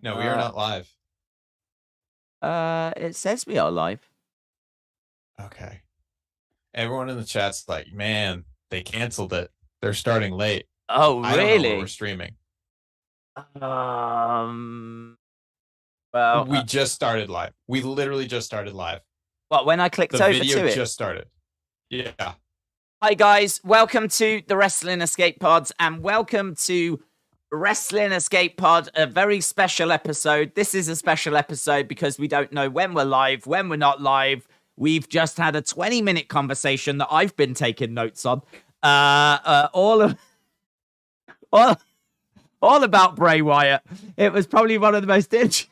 No, we are not live. It says we are live. Okay. Everyone in the chat's like, man, they canceled it. They're starting late. Oh, I don't know really? where we're streaming. Well, we just started live. We literally just started live. Well, when I clicked the over video to it, just started. Yeah. Hi guys, welcome to the Wrestling Escape Pods, and welcome to Wrestling Escape Pod, a very special episode. This is a special episode because we don't know when we're live, when we're not live. We've just had a 20-minute conversation that I've been taking notes on. All about Bray Wyatt. It was probably one of the most interesting.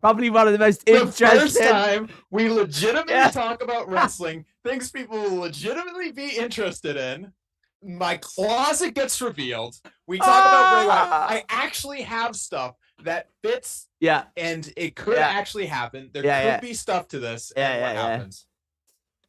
The first time we legitimately talk about wrestling, things people will legitimately be interested in. My closet gets revealed. We talk about Bray Wyatt. I actually have stuff that fits. Yeah. And it could actually happen. There could be stuff to this. What happens.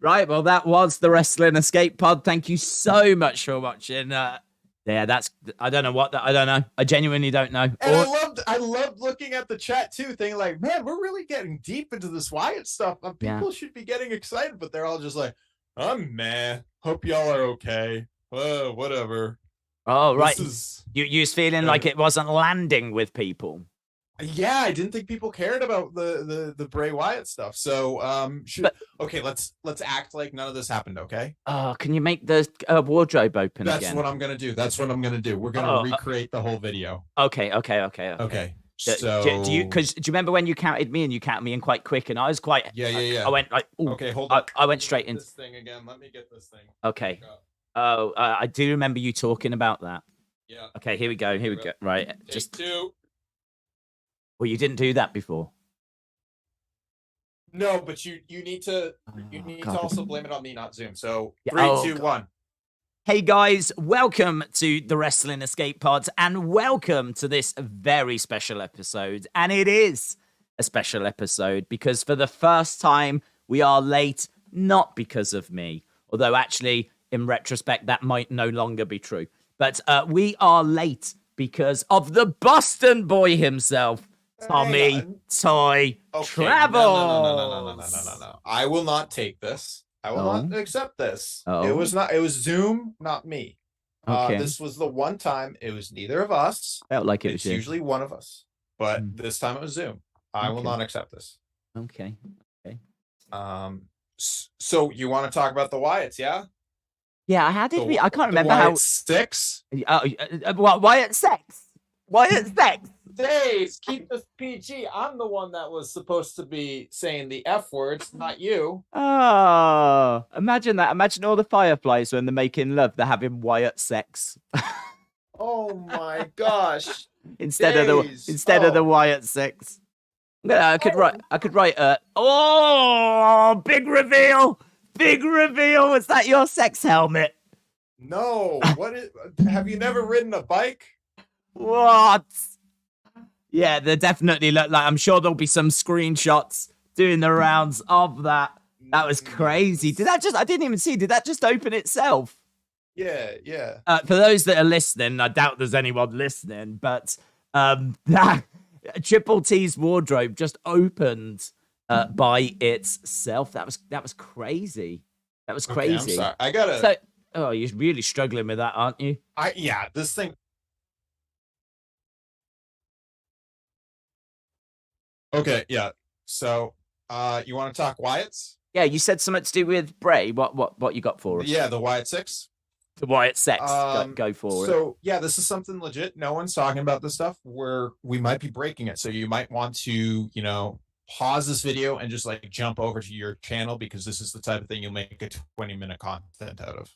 Right. Well, that was the Wrestling Escape Pod. Thank you so much for watching. I don't know. I genuinely don't know. And I loved looking at the chat too, thinking like, man, we're really getting deep into this Wyatt stuff. People should be getting excited, but they're all just like, I'm meh. Hope y'all are okay. Whatever. Oh, right. You was feeling like it wasn't landing with people. Yeah, I didn't think people cared about the Bray Wyatt stuff. So okay, let's act like none of this happened, okay? Can you make the wardrobe open again? That's what I'm gonna do. We're gonna recreate the whole video. Okay. So do you remember when you counted me and you counted me in quite quick and I was quite yeah. I went like, ooh, okay, hold on. I went straight into this thing again. Let me get this thing. Okay. I do remember you talking about that. Yeah. Okay, here we go. Right. Take two. Well, you didn't do that before. No, but you need to also blame it on me, not Zoom. So 3, 2, 1. Hey guys, welcome to the Wrestling Escape Pods, and welcome to this very special episode. And it is a special episode because for the first time we are late, not because of me, although actually in retrospect that might no longer be true. But we are late because of the Boston boy himself, Tommy Toy Travels. No. I will not take this. I will not accept this. It was Zoom, not me. This was the one time it was neither of us. Felt like it's usually one of us. But this time it was Zoom. I will not accept this. Okay. So you want to talk about the Wyatts, yeah? Yeah, how did we? I can't remember how. Six? Wyatt sex. Wyatt sex. Daze, keep this PG. I'm the one that was supposed to be saying the F words, not you. Oh, imagine that. Imagine all the Fireflies when they're making love, they're having Wyatt sex. Oh my gosh. instead of the Wyatt sex. I could write big reveal. Big reveal. Was that your sex helmet? No. Have you never ridden a bike? What? Yeah, they definitely look like. I'm sure there'll be some screenshots doing the rounds of that. That was crazy. I didn't even see. Did that just open itself? Yeah. For those that are listening, I doubt there's anyone listening, but that Triple T's wardrobe just opened by itself. That was crazy. That was crazy. Okay, I'm sorry. I gotta. You're really struggling with that, aren't you? This thing. Okay, yeah. So, you want to talk Wyatts? Yeah, you said something to do with Bray. What you got for us? Yeah, the Wyatt Six. The Wyatt Sex. Go for it. So, yeah, this is something legit. No one's talking about this stuff. We might be breaking it. So you might want to, pause this video and just like jump over to your channel because this is the type of thing you'll make a 20-minute content out of.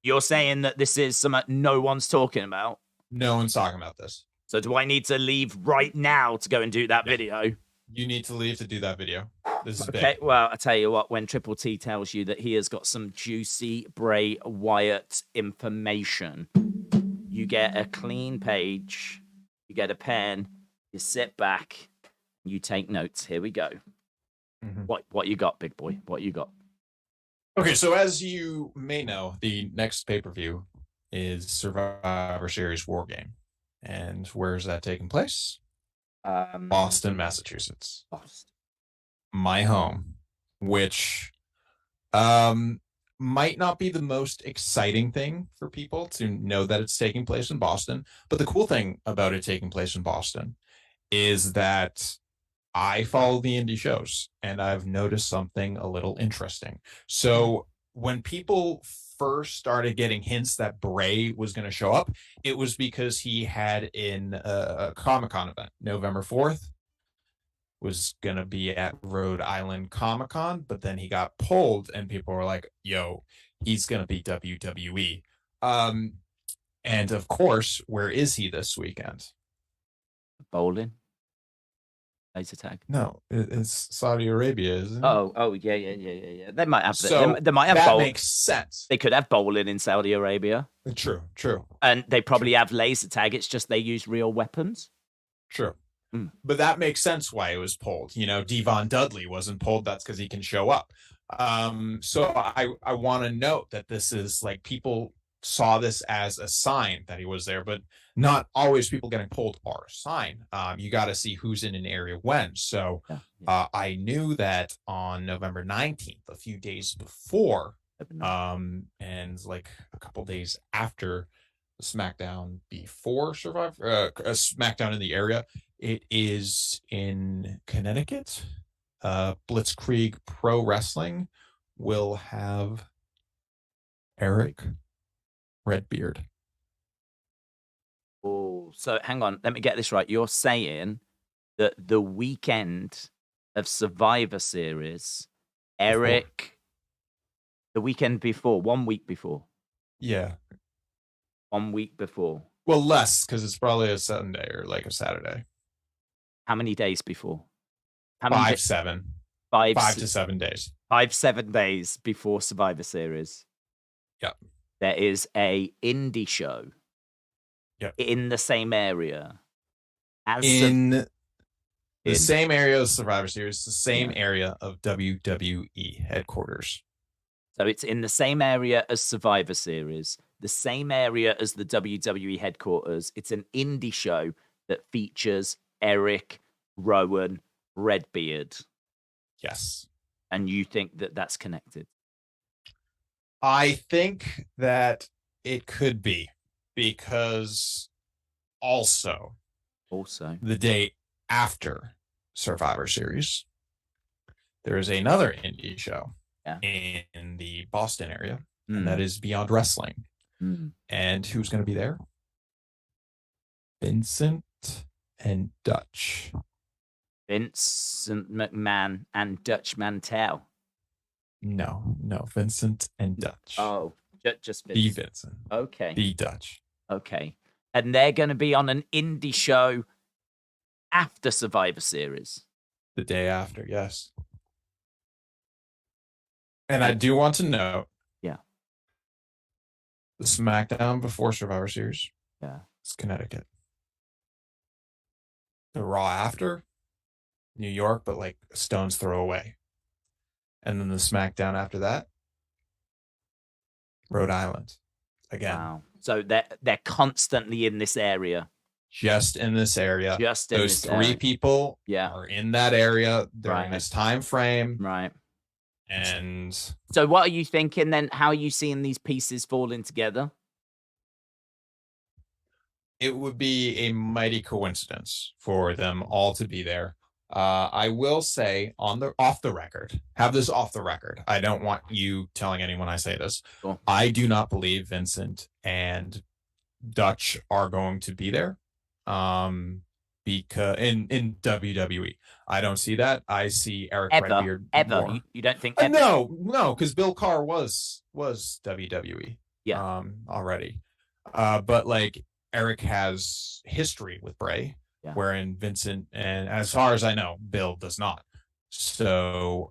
You're saying that this is something no one's talking about? No one's talking about this. So do I need to leave right now to go and do that video? You need to leave to do that video. This is okay. Big. Well, I tell you what, when Triple T tells you that he has got some juicy Bray Wyatt information, you get a clean page, you get a pen, you sit back, you take notes. Here we go. What you got, big boy? What you got? Okay, so as you may know, the next pay-per-view is Survivor Series War Game. And where is that taking place? Boston, Massachusetts. Boston. My home, which might not be the most exciting thing for people to know that it's taking place in Boston. But the cool thing about it taking place in Boston is that I follow the indie shows and I've noticed something a little interesting. So when people first started getting hints that Bray was going to show up, it was because he had in a Comic-Con event, November 4th, was going to be at Rhode Island Comic-Con, but then he got pulled and people were like, yo, he's going to be WWE. And of course, where is he this weekend? Bowling. Laser tag. No, it's Saudi Arabia, isn't it? Oh, yeah. They might have. So they might have that bowling. Makes sense. They could have bowling in Saudi Arabia. True. And they probably have laser tag. It's just they use real weapons. True. But that makes sense why it was pulled. You know, Devon Dudley wasn't pulled. That's because he can show up. So I want to note that this is like people saw this as a sign that he was there, but not always people getting pulled are a sign. You got to see who's in an area when. So I knew that on November 19th, a few days before, and like a couple days after the SmackDown before Survivor, SmackDown in the area, it is in Connecticut. Blitzkrieg Pro Wrestling will have Eric Redbeard. Oh, so hang on. Let me get this right. You're saying that the weekend of Survivor Series, Eric, the weekend before, 1 week before. Yeah. 1 week before. Well, less, because it's probably a Sunday or like a Saturday. How many days before? How 5 to 7 days. 5-7 days before Survivor Series. Yep. There is a indie show. Yep. In the same area. In the same area of Survivor Series, the same area of WWE headquarters. So it's in the same area as Survivor Series, the same area as the WWE headquarters. It's an indie show that features Eric Rowan Redbeard. Yes. And you think that that's connected? I think that it could be, because also the day after Survivor Series, there is another indie show in the Boston area, and that is Beyond Wrestling. And who's going to be there? Vincent and Dutch. Vincent McMahon and Dutch Mantel. No, Vincent and Dutch. Oh, just Vincent. The Vincent. Okay. The Dutch. Okay. And they're going to be on an indie show after Survivor Series. The day after, yes. And I do want to note, the SmackDown before Survivor Series, it's Connecticut. The Raw after, New York, but like a stone's throw away. And then the SmackDown after that, Rhode Island again. Wow. So they're constantly in this area. Just in this area. Just in Those this three area. people are in that area during this time frame. Right. And so what are you thinking then? How are you seeing these pieces falling together? It would be a mighty coincidence for them all to be there. I will say off the record, have this off the record. I don't want you telling anyone I say this. Cool. I do not believe Vincent and Dutch are going to be there. Because in WWE, I don't see that. I see Eric Redbeard. Ever? You don't think? Ever? No, because Bill Carr was WWE. Already. But like Eric has history with Bray. Wherein Vincent, and as far as I know, Bill does not. So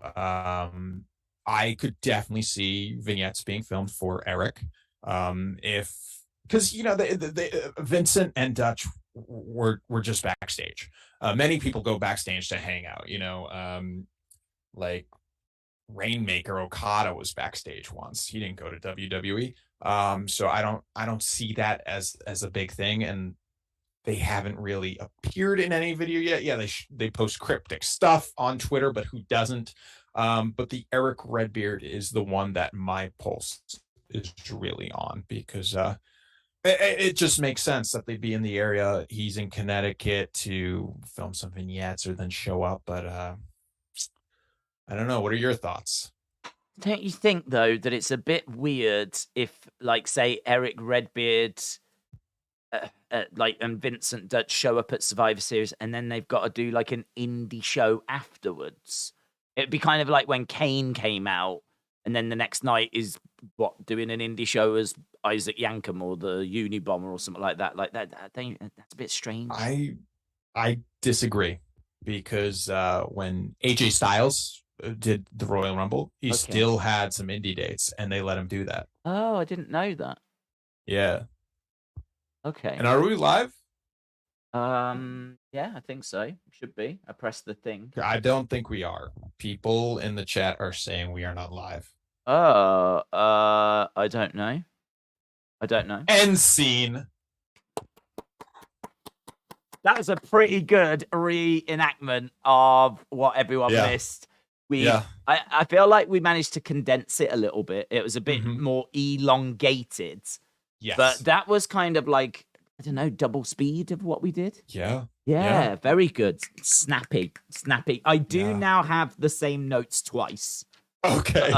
I could definitely see vignettes being filmed for Eric. Because the Vincent and Dutch were just backstage. Many people go backstage to hang out. Like Rainmaker Okada was backstage once. He didn't go to WWE. So I don't see that as a big thing. And they haven't really appeared in any video yet. Yeah, they post cryptic stuff on Twitter, but who doesn't? But the Eric Redbeard is the one that my pulse is really on, because it just makes sense that they'd be in the area. He's in Connecticut to film some vignettes or then show up. But I don't know. What are your thoughts? Don't you think, though, that it's a bit weird if, like, say, Eric Redbeard and Vincent Dutch show up at Survivor Series and then they've got to do like an indie show afterwards? It'd be kind of like when Kane came out and then the next night is doing an indie show as Isaac Yankem or the Unabomber or something like that. Like that's a bit strange. I disagree, because when AJ Styles did the Royal Rumble, he still had some indie dates and they let him do that. Oh, I didn't know that. Yeah. Okay. And are we live? Yeah, I think so. Should be. I pressed the thing. I don't think we are. People in the chat are saying we are not live. Oh, I don't know. End scene. That was a pretty good reenactment of what everyone missed. I feel like we managed to condense it a little bit. It was a bit more elongated. Yes. But that was kind of like, I don't know, double speed of what we did. Yeah. Very good. Snappy. I do now have the same notes twice. Okay.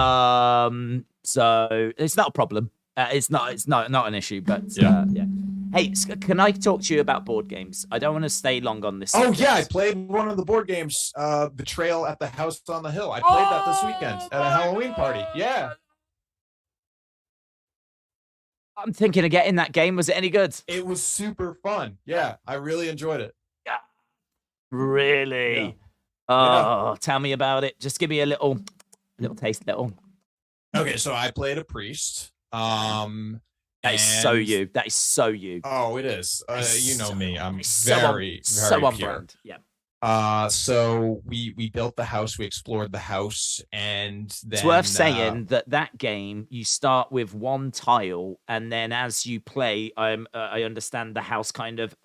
So it's not a problem. It's not an issue, but yeah. Hey, can I talk to you about board games? I don't want to stay long on this subject. Yeah, I played one of the board games, Betrayal at the House on the Hill. I played that this weekend at a Halloween party. Yeah. I'm thinking of getting that game. Was it any good? It was super fun. Yeah, I really enjoyed it. Yeah. Really? Yeah. Tell me about it. Just give me a little taste. Okay, so I played a priest. That is so you. Oh, it is. You know me. I'm very on pure. Brand. Yeah. So we built the house, we explored the house, and then it's worth saying that game, you start with one tile, and then as you play, I understand the house kind of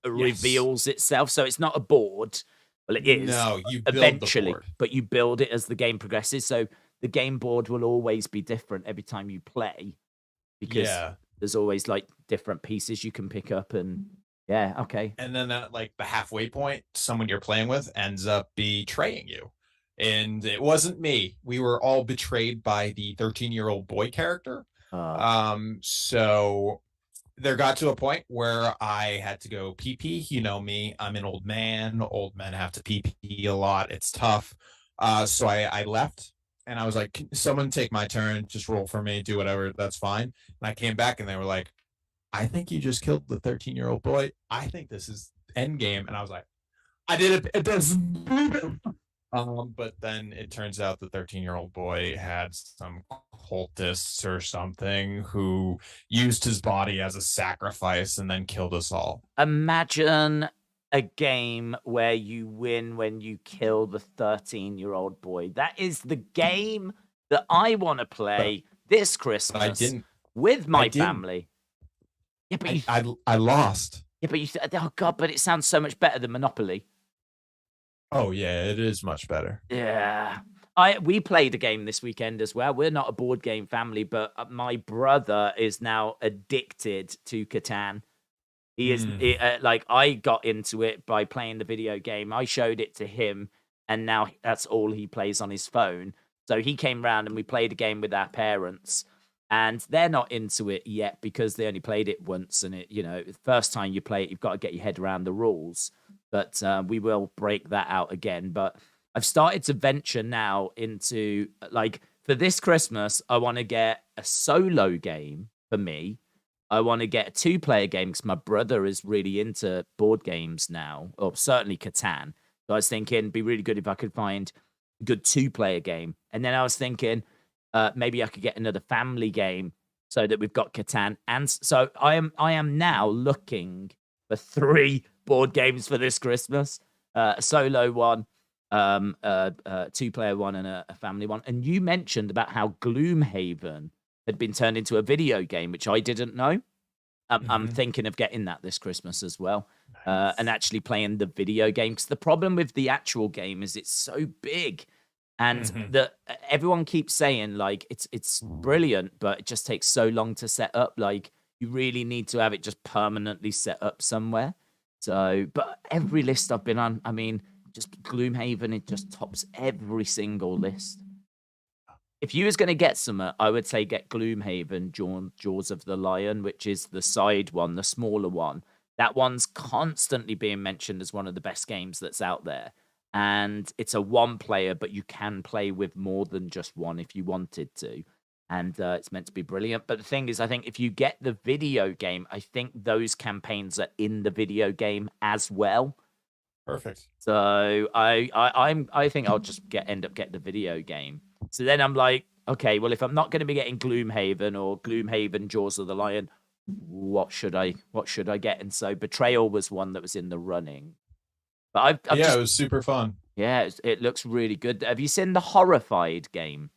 reveals itself. So it's not a board. Well, it is. No, you build eventually, the board. But you build it as the game progresses. So the game board will always be different every time you play, because there's always like different pieces you can pick up and. Yeah, okay. And then at like the halfway point, someone you're playing with ends up betraying you. And it wasn't me. We were all betrayed by the 13-year-old boy character. So there got to a point where I had to go pee-pee. You know me. I'm an old man. Old men have to pee-pee a lot. It's tough. So I left. And I was like, can someone take my turn? Just roll for me. Do whatever. That's fine. And I came back and they were like, I think you just killed the 13-year-old boy. I think this is endgame. And I was like, I did it. It does. But then it turns out the 13-year-old boy had some cultists or something who used his body as a sacrifice and then killed us all. Imagine a game where you win when you kill the 13-year-old boy. That is the game that I want to play this Christmas with my family. Yeah, but I lost. Yeah, but you said, oh God, but it sounds so much better than Monopoly. Oh yeah, it is much better. Yeah. We played a game this weekend as well. We're not a board game family, but my brother is now addicted to Catan. He is like, I got into it by playing the video game. I showed it to him, and now that's all he plays on his phone. So he came round and we played a game with our parents. And they're not into it yet because they only played it once. And the first time you play it, you've got to get your head around the rules. But we will break that out again. But I've started to venture now into, like, for this Christmas, I want to get a solo game for me. I want to get a 2-player game because my brother is really into board games now, or certainly Catan. So I was thinking it'd be really good if I could find a good 2-player game. And then I was thinking, maybe I could get another family game so that we've got Catan. And so I am now looking for 3 board games for this Christmas. A solo one, a 2-player one, and a family one. And you mentioned about how Gloomhaven had been turned into a video game, which I didn't know. I'm thinking of getting that this Christmas as well. and actually playing the video game. Because the problem with the actual game is it's so big, and everyone keeps saying like it's brilliant, but it just takes so long to set up. Like you really need to have it just permanently set up somewhere. So, but every list I've been on, I mean, just Gloomhaven, it just tops every single list. If you was going to get some, I would say get Gloomhaven, Jaws of the Lion, which is the side one, the smaller one. That one's constantly being mentioned as one of the best games that's out there. And it's a one player, but you can play with more than just one if you wanted to. And it's meant to be brilliant. But the thing is, I think if you get the video game, I think those campaigns are in the video game as well. Perfect. So I think I'll just end up getting the video game. So then I'm like, okay, well, if I'm not going to be getting Gloomhaven or Gloomhaven Jaws of the Lion, what should I get? And so Betrayal was one that was in the running. But it was super fun. Yeah, it looks really good. Have you seen the Horrified game?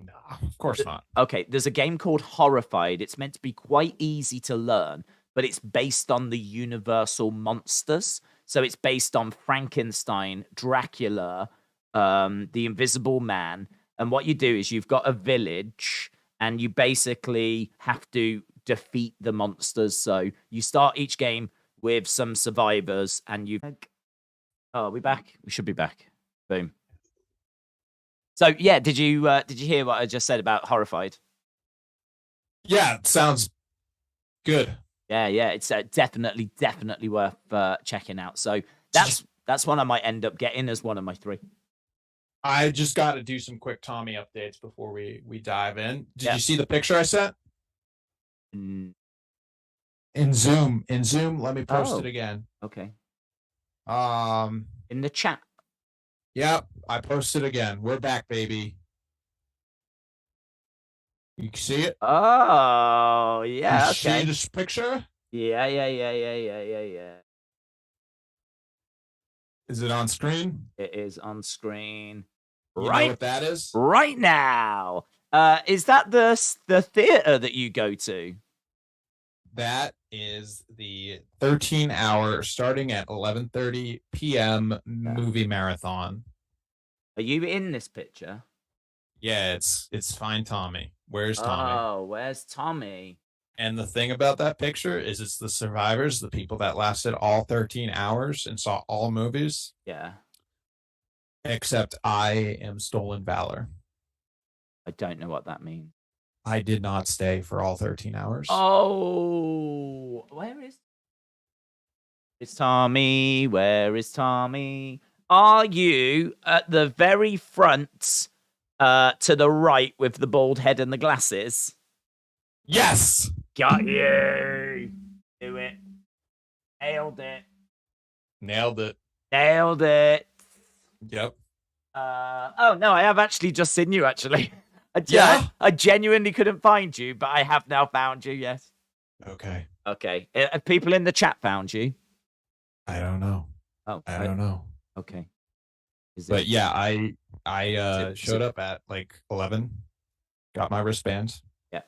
No, of course not. Okay, there's a game called Horrified. It's meant to be quite easy to learn, but it's based on the Universal monsters. So it's based on Frankenstein, Dracula, the Invisible Man. And what you do is you've got a village and you basically have to defeat the monsters. So you start each game with some survivors and oh, are we back? We should be back. Boom. So yeah, did you hear what I just said about Horrified? Yeah, it sounds good. Yeah, it's definitely worth checking out. So that's one I might end up getting as one of my 3. I just got to do some quick Tommy updates before we dive in. Did you see the picture I sent? In Zoom, let me post it again. Okay. In the chat. Yep, I posted again. We're back, baby. You can see it? Oh, yeah. You okay. see this picture? Yeah. Is it on screen? It is on screen. You know what that is? Right now. Is that the theater that you go to? That is the 13-hour, starting at 11:30 p.m. movie marathon. Are you in this picture? Yeah, it's Find Tommy. Where's Tommy? Oh, where's Tommy? And the thing about that picture is it's the survivors, the people that lasted all 13 hours and saw all movies. Yeah. Except I am Stolen Valor. I don't know what that means. I did not stay for all 13 hours. Oh, where is Tommy? Where is Tommy? Are you at the very front to the right with the bald head and the glasses? Yes! Got you! Do it. Nailed it. Nailed it. Nailed it. Yep. Oh, no, I have actually just seen you, actually. I genuinely couldn't find you, but I have now found you, yes. Okay. Okay. Have people in the chat found you? I don't know. Oh, I don't know. Okay. But yeah, I showed up at like 11, got my wristbands. Yeah.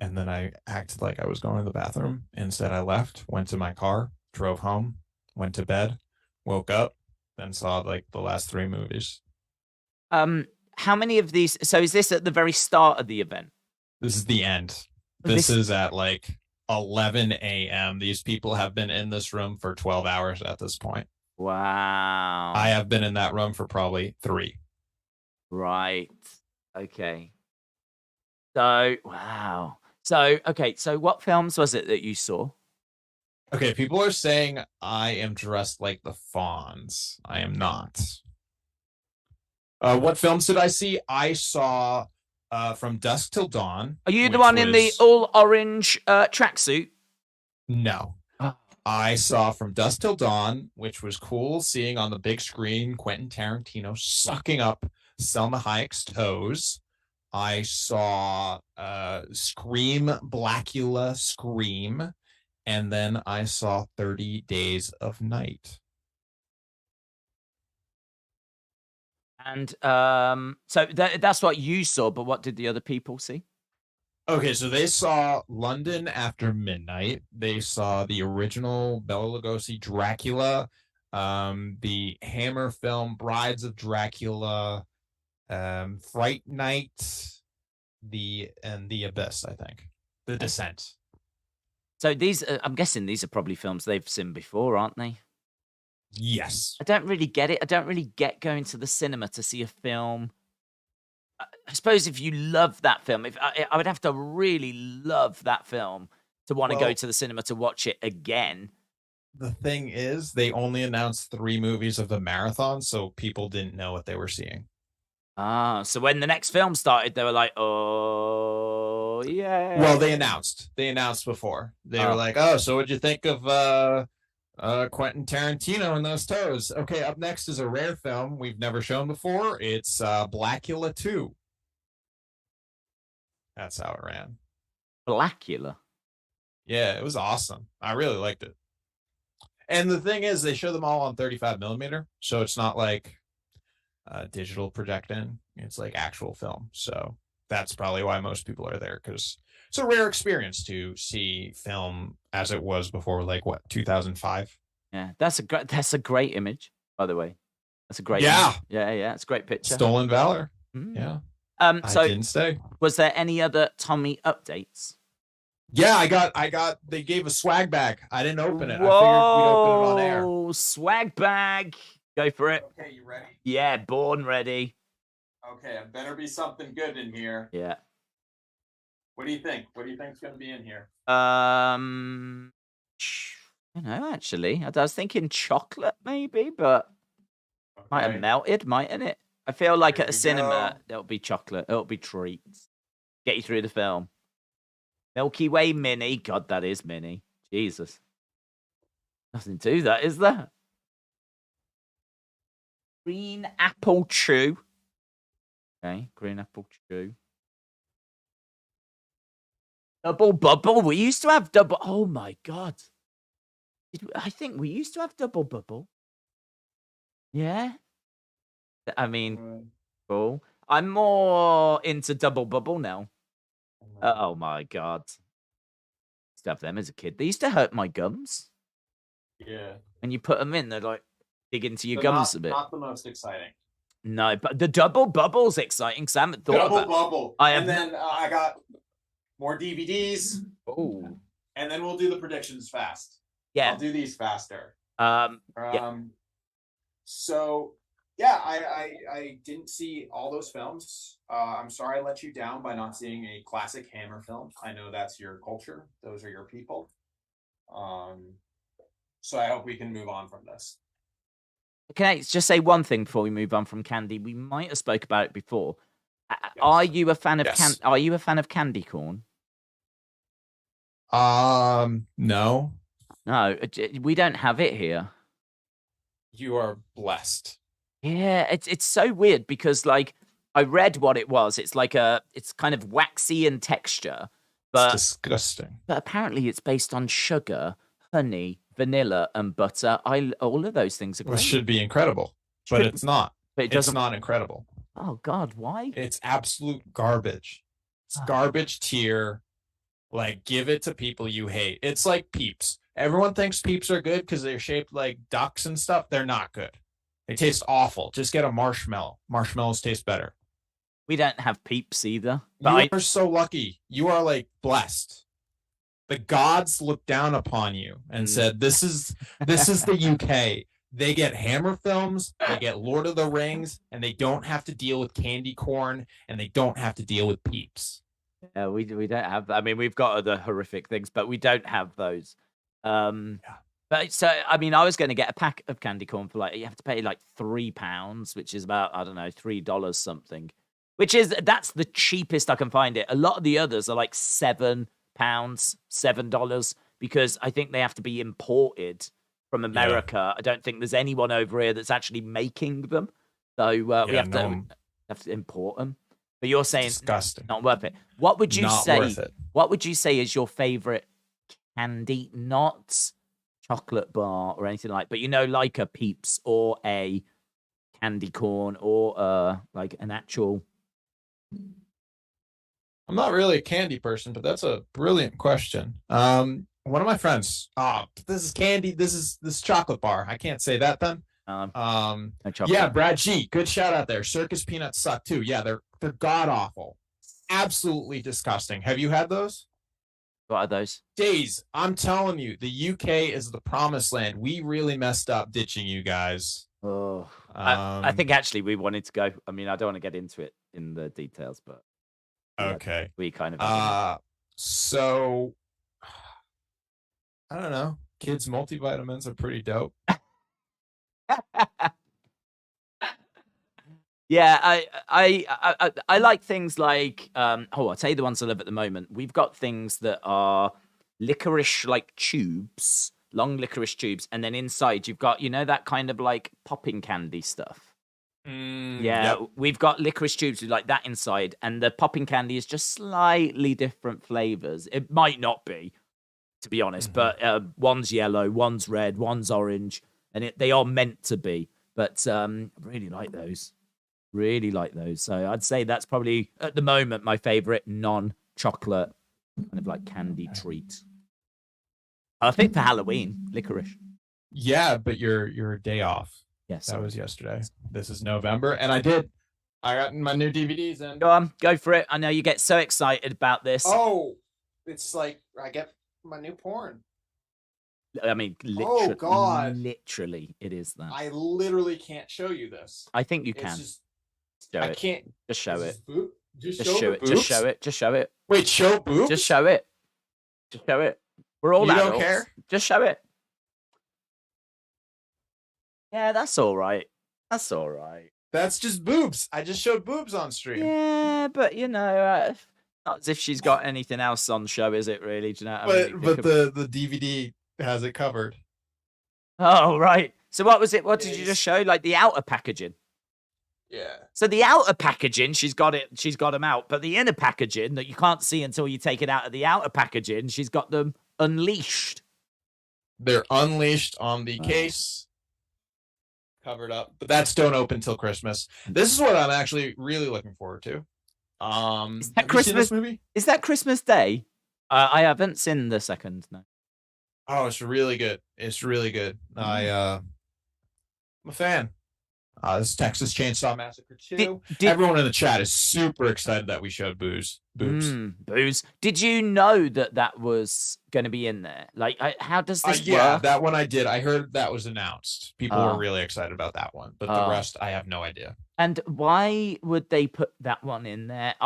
And then I acted like I was going to the bathroom. Instead, I left, went to my car, drove home, went to bed, woke up, then saw like the last 3 movies. How many of these? So is this at the very start of the event? This is the end. This is at like 11 a.m. These people have been in this room for 12 hours at this point. Wow. I have been in that room for probably 3. Right. Okay. So, wow. So, okay. So what films was it that you saw? Okay. People are saying I am dressed like the Fawns. I am not. What films did I see? I saw From Dusk Till Dawn. Are you the one in the all orange tracksuit? No. I saw From Dusk Till Dawn, which was cool, seeing on the big screen Quentin Tarantino sucking up Selma Hayek's toes. I saw Scream, Blackula, Scream, and then I saw 30 Days of Night. And so that's what you saw, but what did the other people see? Okay, so they saw London After Midnight. They saw the original Bela Lugosi Dracula, the Hammer film Brides of Dracula, Fright Night, the Abyss, I think. The Descent. So these, I'm guessing these are probably films they've seen before, aren't they? Yes. I don't really get it. I don't really get going to the cinema to see a film. I suppose if you love that film, if I would have to really love that film to want to go to the cinema to watch it again. The thing is, they only announced 3 movies of the marathon, so people didn't know what they were seeing. Ah, so when the next film started, they were like, "Oh, yeah." Well, they announced before. They were like, "Oh, so what'd you think of Quentin Tarantino and those toes?" Okay, up next is a rare film we've never shown before. It's Blackula 2. That's how it ran. Blackula. Yeah, it was awesome. I really liked it. And the thing is, they show them all on 35 millimeter, so it's not like digital projecting. It's like actual film. So that's probably why most people are there, because it's a rare experience to see film as it was before, like what, 2005. Yeah, that's a great image, by the way. That's a great Yeah. image. Yeah, it's a great picture. Stolen Valor. Mm. Yeah. So I didn't stay. Was there any other Tommy updates? Yeah, I got they gave a swag bag. I didn't open it. Whoa, I figured we'd open it on air. Swag bag. Go for it. Okay, you ready? Yeah, born ready. Okay, it better be something good in here. Yeah. What do you think? What do you think's gonna be in here? I don't know, actually. I was thinking chocolate, maybe, but might have melted, mightn't it? I feel like at a cinema, it'll be chocolate. It'll be treats. Get you through the film. Milky Way Mini. God, that is mini. Jesus. Nothing to that, is there? Green apple chew. Okay, green apple chew. Double bubble. We used to have double. Oh my God. I think we used to have double bubble. Yeah. I mean, cool. I'm more into double bubble now. Oh my God. Used to have them as a kid. They used to hurt my gums. Yeah. When you put them in, they're like dig into your gums a bit. Not the most exciting. No, but the double bubble's exciting because I haven't thought double about bubble. And then I got more DVDs. Oh. And then we'll do the predictions fast. Yeah. I'll do these faster. Yeah. So yeah, I didn't see all those films. I'm sorry I let you down by not seeing a classic Hammer film. I know that's your culture. Those are your people. So I hope we can move on from this. Can I just say one thing before we move on from candy? We might have spoke about it before. Yes. Are you a fan of Are you a fan of candy corn? No. No, we don't have it here. You are blessed. Yeah, it's so weird because like I read what it was. It's like it's kind of waxy in texture, but it's disgusting. But apparently it's based on sugar, honey, vanilla, and butter. All of those things are great. Which should be incredible, but it's not. But it's not incredible. Oh God, why? It's absolute garbage. It's garbage tier. Like, give it to people you hate. It's like Peeps. Everyone thinks Peeps are good because they're shaped like ducks and stuff. They're not good. They taste awful. Just get a marshmallow. Marshmallows taste better. We don't have Peeps either. But you are so lucky. You are like blessed. The gods looked down upon you and said, "This is the UK. They get Hammer films, they get Lord of the Rings, and they don't have to deal with candy corn, and they don't have to deal with Peeps." Yeah, we don't have. I mean, we've got other horrific things, but we don't have those. But so I mean, I was going to get a pack of candy corn for like you have to pay like £3, which is about I don't know $3 something, that's the cheapest I can find it. A lot of the others are like £7, $7 because I think they have to be imported from America. Yeah. I don't think there's anyone over here that's actually making them, so we have to import them. But you're saying disgusting. Not worth it. What would you say? What would you say is your favorite candy? Not chocolate bar or anything like, but like a Peeps or a candy corn or like an actual I'm not really a candy person, but that's a brilliant question. One of my friends. This is candy. This is chocolate bar. I can't say that then. No chocolate. Yeah, Brad G. Good shout out there. Circus peanuts suck too. Yeah, they're god awful. Absolutely disgusting. Have you had those? What are those? Daze, I'm telling you, the UK is the promised land. We really messed up ditching you guys. Oh, I think actually we wanted to go. I mean, I don't want to get into it in the details, but okay, we kind of. So I don't know. Kids multivitamins are pretty dope. Yeah, I like things like I'll tell you the ones I love at the moment. We've got things that are licorice like tubes, long licorice tubes, and then inside you've got that kind of like popping candy stuff. Yep. We've got licorice tubes with like that inside, and the popping candy is just slightly different flavors. It might not be, to be honest, but one's yellow, one's red, one's orange, and they are meant to be. But I really like those. Really like those. So I'd say that's probably at the moment my favorite non-chocolate kind of like candy treat. I think for Halloween, licorice. Yeah, but your day off. Yes, that was yesterday. This is November, and I got my new DVDs in. Go on, go for it. I know you get so excited about this. Oh, it's like I get my new porn. I mean, literally, oh God, literally, it is that. I literally can't show you this. I think you can. I can't. Just show it. Just show it. Just show it. Just show it. Wait, show boobs? Just show it. Just show it. We're all adults. You don't care? Just show it. Yeah, that's all right. That's all right. That's just boobs. I just showed boobs on stream. Yeah, but not as if she's got anything else on show, is it really? Do you know what I mean? But the DVD has it covered. Oh, right. So what was it? What did you just show? Like the outer packaging? Yeah. So the outer packaging, she's got them out, but the inner packaging that you can't see until you take it out of the outer packaging, she's got them unleashed. They're unleashed on the case, covered up, but that's don't open till Christmas. This is what I'm actually really looking forward to. Is that Christmas movie? Is that Christmas Day? I haven't seen the second. No. Oh, it's really good. It's really good. I'm a fan. This is Texas Chainsaw Massacre 2. Everyone in the chat is super excited that we showed boobs. Booze. Did you know that was going to be in there? Like, how does this work? That one I did. I heard that was announced. People were really excited about that one, but the rest, I have no idea. And why would they put that one in there?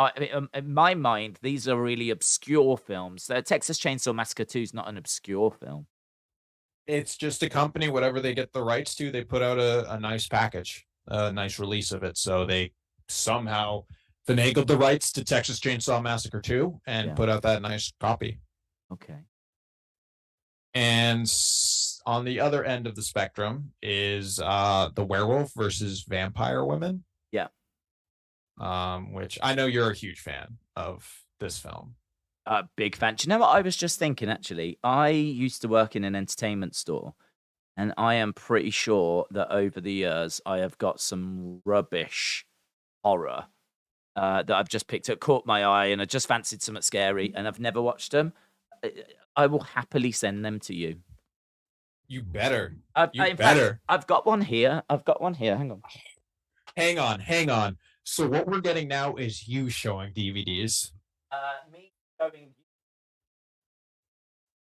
In my mind, these are really obscure films. Texas Chainsaw Massacre 2 is not an obscure film. It's just a company, whatever they get the rights to, they put out a nice package, a nice release of it. So they somehow finagled the rights to Texas Chainsaw Massacre 2 and put out that nice copy. Okay. And on the other end of the spectrum is the werewolf versus vampire women. Yeah. Which I know you're a huge fan of this film. Big fan. Do you know what I was just thinking, actually? I used to work in an entertainment store, and I am pretty sure that over the years I have got some rubbish horror that I've just picked up, caught my eye, and I just fancied something scary, and I've never watched them. I will happily send them to you. You better. In fact, I've got one here. Hang on. Hang on. So what we're getting now is you showing DVDs. Me showing.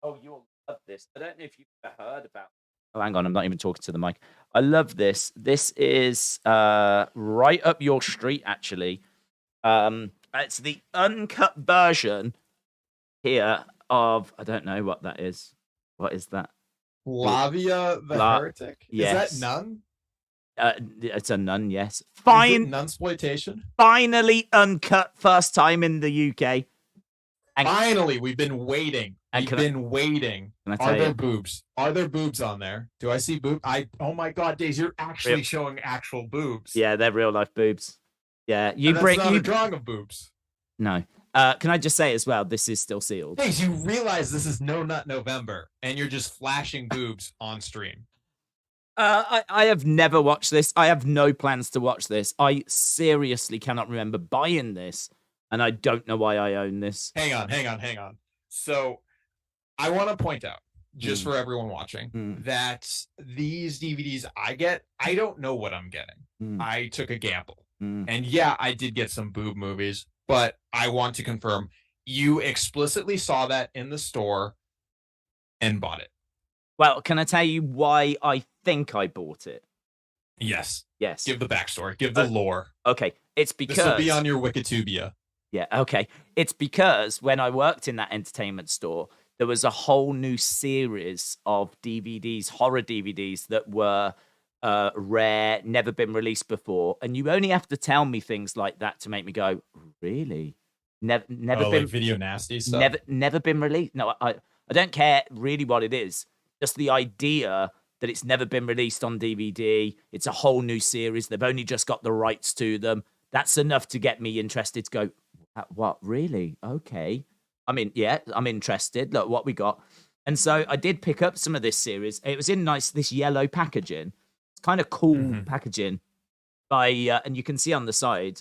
Oh, you'll love this. I don't know if you've ever heard about. Oh, hang on. I'm not even talking to the mic. I love this. This is right up your street, actually. It's the uncut version here of. I don't know what that is. What is that? Lavia the Heretic? Yes. Is that nun? It's a nun, yes. Fine. Nunsploitation? Finally uncut, first time in the UK. And finally, we've been waiting. We've been waiting. Are there boobs? Are there boobs on there? Do I see boobs? Oh my God, Daze, you're actually showing actual boobs. Yeah, they're real life boobs. Yeah, that's not a drawing of boobs. No. Can I just say as well, this is still sealed. Daze, you realize this is No Nut November, and you're just flashing boobs on stream. I have never watched this. I have no plans to watch this. I seriously cannot remember buying this. and I don't know why I own this. Hang on. So I want to point out, just for everyone watching, that these DVDs I get, I don't know what I'm getting. I took a gamble. And yeah, I did get some boob movies, but I want to confirm you explicitly saw that in the store and bought it. Well, can I tell you why I think I bought it? Yes. Yes. Give the backstory. Give the lore. Okay. It's because... This will be on your Wikitubia. Yeah, okay. It's because when I worked in that entertainment store, there was a whole new series of DVDs, horror DVDs that were rare, never been released before. And you only have to tell me things like that to make me go, really? Never been... like video nasty stuff? Never been released. No, I don't care really what it is. Just the idea that it's never been released on DVD. It's a whole new series. They've only just got the rights to them. That's enough to get me interested to go, what, really? Okay. I mean, yeah, I'm interested. Look what we got. And so I did pick up some of this series. It was in this yellow packaging. It's kind of cool packaging. And you can see on the side,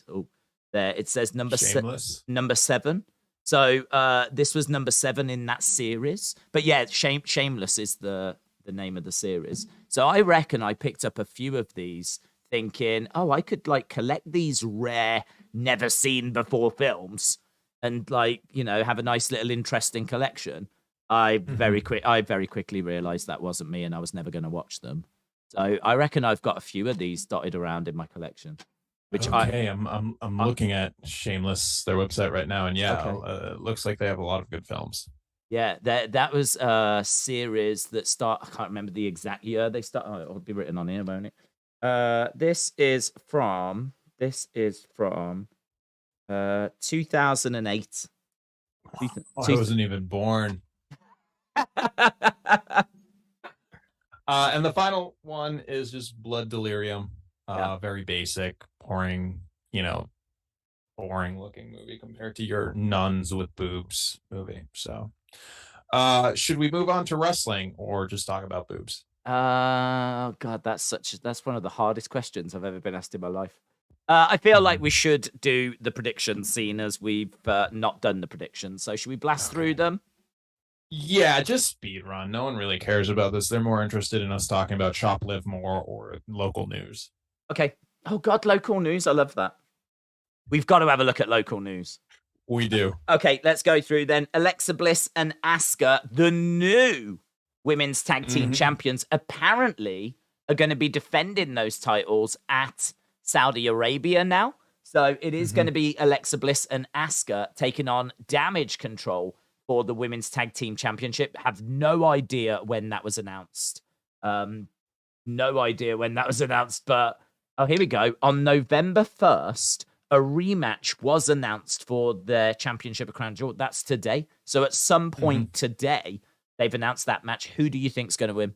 there, it says number 7. So this was number 7 in that series. But yeah, Shameless is the name of the series. So I reckon I picked up a few of these thinking, I could collect these rare, never seen before films and have a nice little interesting collection. I very quickly realized that wasn't me and I was never going to watch them. So I reckon I've got a few of these dotted around in my collection. I'm looking at Shameless, their website right now, and it looks like they have a lot of good films. Yeah, that was a series that I can't remember the exact year they start. It'll be written on here, won't it? This is from 2008. I wasn't even born. And the final one is just Blood Delirium. Very basic, boring looking movie compared to your Nuns with Boobs movie. So, should we move on to wrestling or just talk about boobs? God, that's one of the hardest questions I've ever been asked in my life. I feel like we should do the predictions, scene as we've not done the predictions. So should we blast through them? Yeah, just speed run. No one really cares about this. They're more interested in us talking about Shop Live More or local news. Okay. Oh God, local news. I love that. We've got to have a look at local news. We do. Okay, let's go through then. Alexa Bliss and Asuka, the new women's tag team champions, apparently are going to be defending those titles at Saudi Arabia now. So it is going to be Alexa Bliss and Asuka taking on Damage Control for the women's tag team championship. Have no idea when that was announced. But here we go. On November 1st, a rematch was announced for their championship of Crown Jewel. That's today. So at some point today, they've announced that match. Who do you think's going to win?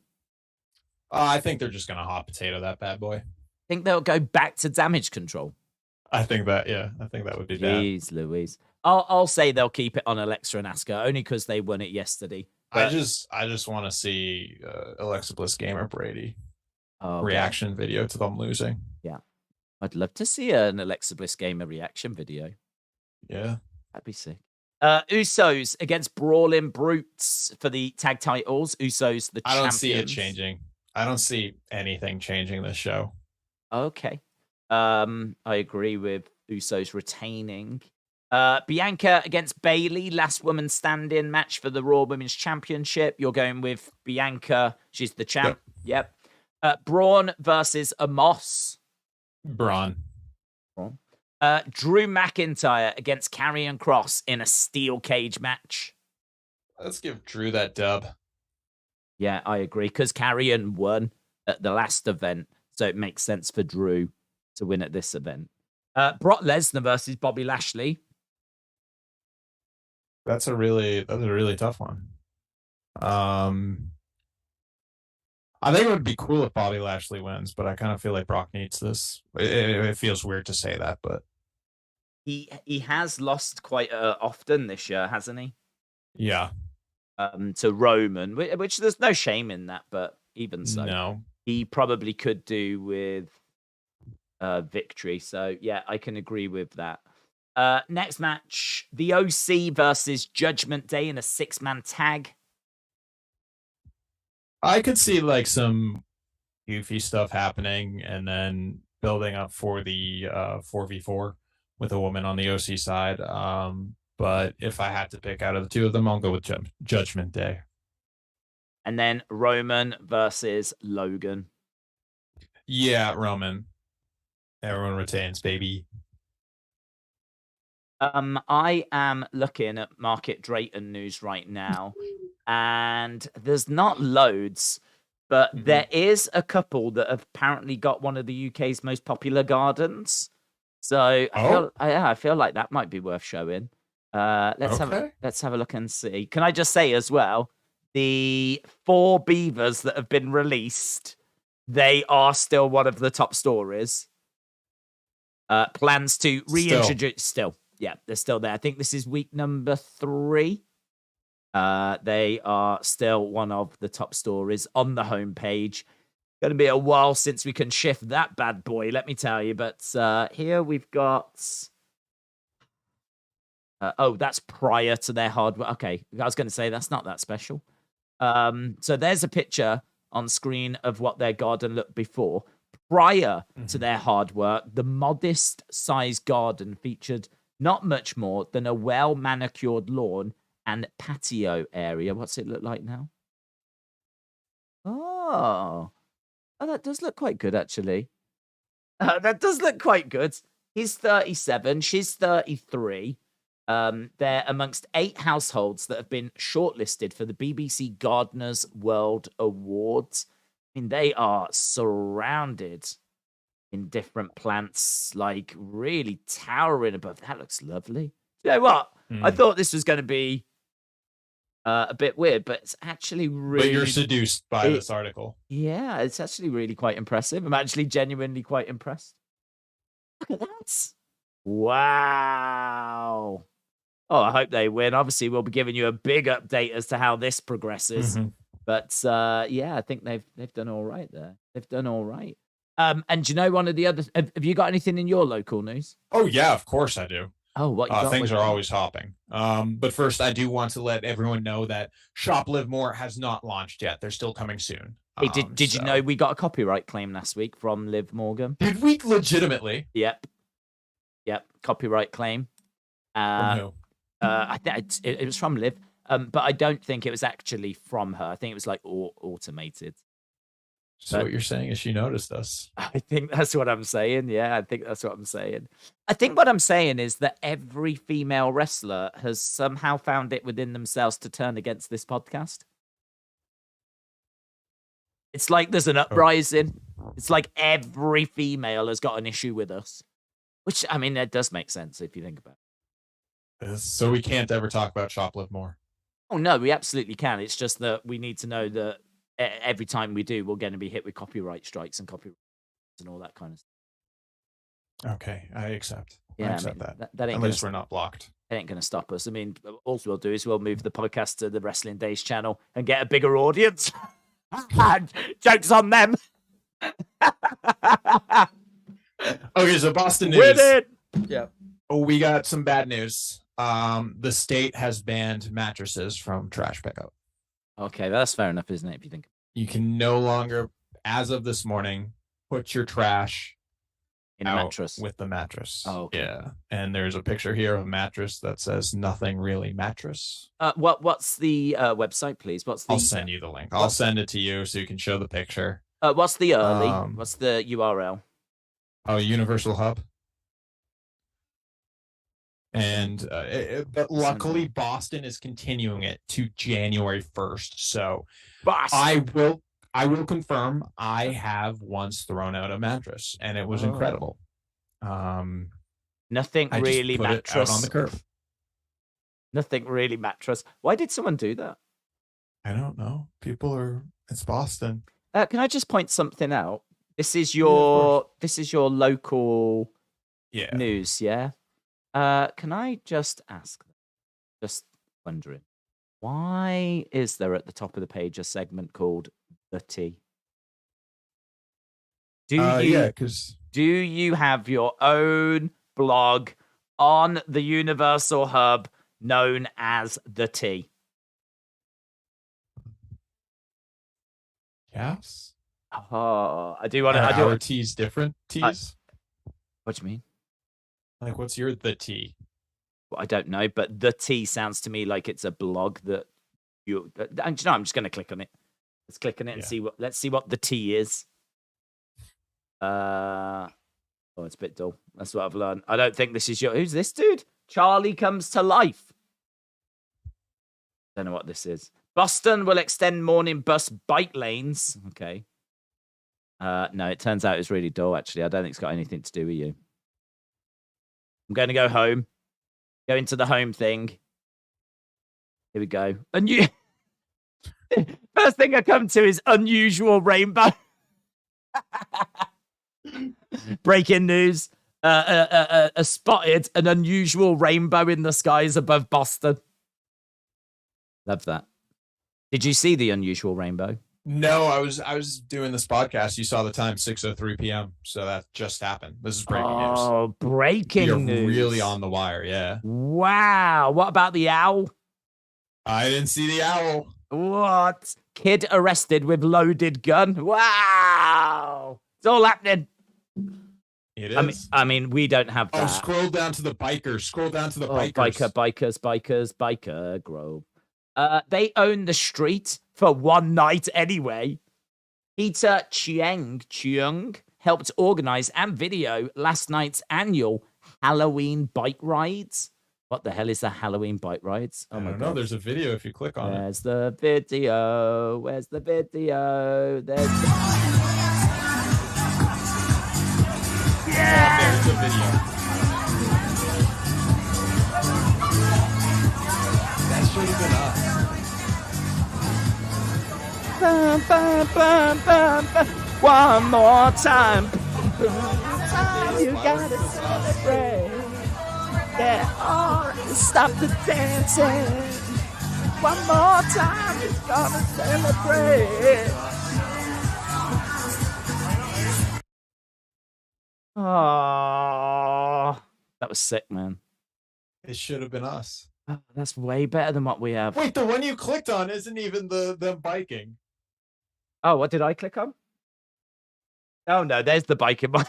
I think they're just going to hot potato that bad boy. Think they'll go back to Damage Control? I think that would be bad. Jeez Louise. I'll say they'll keep it on Alexa and Asuka only because they won it yesterday. But... I just want to see Alexa Bliss Gamer Brady reaction video to them losing. Yeah. I'd love to see an Alexa Bliss Gamer reaction video. Yeah. That'd be sick. Usos against Brawling Brutes for the tag titles. Usos, the champions. I don't see it changing. I don't see anything changing this show. Okay. I agree with Usos retaining. Bianca against Bayley, last woman standing match for the Raw Women's Championship. You're going with Bianca. She's the champ. Yep. Braun versus Amos. Braun. Drew McIntyre against Karrion Kross in a steel cage match. Let's give Drew that dub. Yeah, I agree. Because Karrion won at the last event. So it makes sense for Drew to win at this event. Brock Lesnar versus Bobby Lashley. That's a really tough one. I think it would be cool if Bobby Lashley wins, but I kind of feel like Brock needs this. It feels weird to say that, but he has lost quite often this year, hasn't he? Yeah. To Roman, which there's no shame in that, but even so, no, he probably could do with victory. So yeah, I can agree with that. Next match, the OC versus Judgment Day in a 6-man tag. I could see like some goofy stuff happening and then building up for the 4v4 with a woman on the OC side. But if I had to pick out of the two of them, I'll go with Judgment Day. And then Roman versus Logan. Yeah, Roman. Everyone retains, baby. I am looking at Market Drayton news right now, and there's not loads, but there is a couple that have apparently got one of the UK's most popular gardens. So I feel like that might be worth showing. Let's have a look and see. Can I just say as well, the 4 beavers that have been released, they are still one of the top stories. Plans to reintroduce still. Yeah, they're still there. I think this is week number 3. They are still one of the top stories on the homepage. Going to be a while since we can shift that bad boy, let me tell you. But here we've got... that's prior to their hard work. Okay, I was going to say that's not that special. So there's a picture on screen of what their garden looked before. Prior to their hard work, the modest-sized garden featured not much more than a well-manicured lawn and patio area. What's it look like now? Oh, that does look quite good, actually. That does look quite good. He's 37. She's 33. They're amongst 8 households that have been shortlisted for the BBC Gardeners World Awards. I mean, they are surrounded in different plants, like really towering above. That looks lovely. You know what? I thought this was going to be a bit weird, but it's actually really... But you're seduced by this article. Yeah, it's actually really quite impressive. I'm actually genuinely quite impressed. Look at that. Wow. Oh, I hope they win. Obviously, we'll be giving you a big update as to how this progresses. But yeah, I think they've done all right there. They've done all right. And do you know one of the other? Have you got anything in your local news? Oh yeah, of course I do. Oh, what you got things are always hopping. But first, I do want to let everyone know that Shop Live More has not launched yet. They're still coming soon. Hey, did you know we got a copyright claim last week from Liv Morgan? Did we legitimately? Yep. Copyright claim. From who? I think it was from Liv, but I don't think it was actually from her. I think it was like automated. So what you're saying is she noticed us. I think that's what I'm saying. Yeah, I think that's what I'm saying. I think what I'm saying is that every female wrestler has somehow found it within themselves to turn against this podcast. It's like there's an uprising. It's like every female has got an issue with us. Which, I mean, that does make sense if you think about it. So we can't ever talk about Shop Live More. Oh, no, we absolutely can. It's just that we need to know that every time we do, we're going to be hit with copyright strikes and copyrights and all that kind of stuff. Okay, I accept. Yeah, I accept that. That ain't At least we're not blocked. It ain't going to stop us. I mean, all we'll do is we'll move the podcast to the Wrestling Daze channel and get a bigger audience. Jokes on them. Okay, so Boston news. Win it! Yeah. We got some bad news. The state has banned mattresses from trash pickup. Okay, that's fair enough, isn't it? If you think you can no longer, as of this morning, put your trash in a mattress with the mattress. Oh, okay. Yeah. And there's a picture here of a mattress that says "Nothing Really Mattress." What's the website, please? I'll send you the link. I'll send it to you so you can show the picture. What's the what's the URL? Oh, Universal Hub. And but luckily Boston is continuing it to January 1st. So Boston. I will confirm I have once thrown out a mattress and it was incredible. Nothing I really just put mattress it out on the curb. Nothing really mattress. Why did someone do that? I don't know. It's Boston. Can I just point something out? This is your local news, yeah? Can I just ask, just wondering, why is there at the top of the page a segment called The Tea? Do you have your own blog on the Universal Hub known as the T? Yes. Oh, I do want to. Are I do. our T's different T's? What do you mean? Like, what's your the T? Well, I don't know, but the T sounds to me like it's a blog that you. And you know, I'm just going to click on it. Let's click on it and see what. Let's see what the T is. Oh, it's a bit dull. That's what I've learned. I don't think this is your. Who's this dude? Charlie comes to life. Don't know what this is. Boston will extend morning bus bike lanes. Okay. No, it turns out it's really dull, actually. I don't think it's got anything to do with you. I'm going to go home. Go into the home thing. Here we go. First thing I come to is unusual rainbow. Breaking news. Spotted an unusual rainbow in the skies above Boston. Love that. Did you see the unusual rainbow? No, I was doing this podcast. You saw the time, 6:03 p.m. So that just happened. This is breaking news. Oh, breaking news. You're really on the wire, yeah. Wow. What about the owl? I didn't see the owl. What? Kid arrested with loaded gun. Wow. It's all happening. It is. I mean, we don't have that. Oh, scroll down to the bikers. Scroll down to the bikers. Biker Grove. They own the street for one night anyway. Peter Cheung helped organize and video last night's annual Halloween bike rides. What the hell is the Halloween bike rides? Oh my god. No, there's a video if you click on it. Where's the video? Where's the video? There's There's a video. That should have been us. Bum, bum, bum, bum, bum. One more time. You gotta celebrate. Yeah, stop the dancing. One more time, you gotta celebrate. Oh, that was sick, man. It should have been us. Oh, that's way better than what we have. Wait, the one you clicked on isn't even them biking. Oh, what did I click on? Oh no, there's the biking one.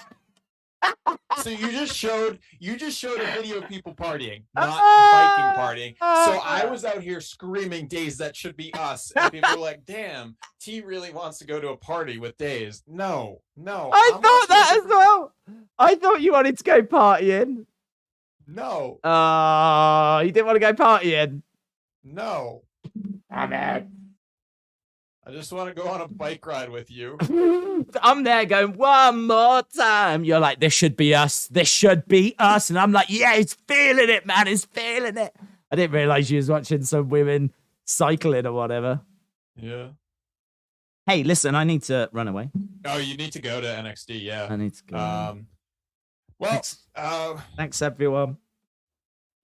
So you just showed a video of people partying, not biking partying. So I was out here screaming Daze, that should be us. And people were like, damn, T really wants to go to a party with Daze. No. I thought that as well. I thought you wanted to go partying. No. You didn't want to go partying? No. Damn it. I just want to go on a bike ride with you. I'm there going, one more time. You're like, this should be us. This should be us. And I'm like, yeah, he's feeling it, man. He's feeling it. I didn't realize you was watching some women cycling or whatever. Yeah. Hey, listen, I need to run away. Oh, you need to go to NXT, yeah. I need to go. Well, thanks, everyone.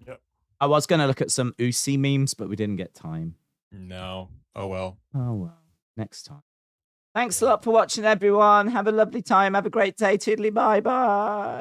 Yep. I was going to look at some Usi memes, but we didn't get time. No. Oh, well. Oh, well. Next time. Thanks a lot for watching, everyone. Have a lovely time. Have a great day. Toodly bye-bye.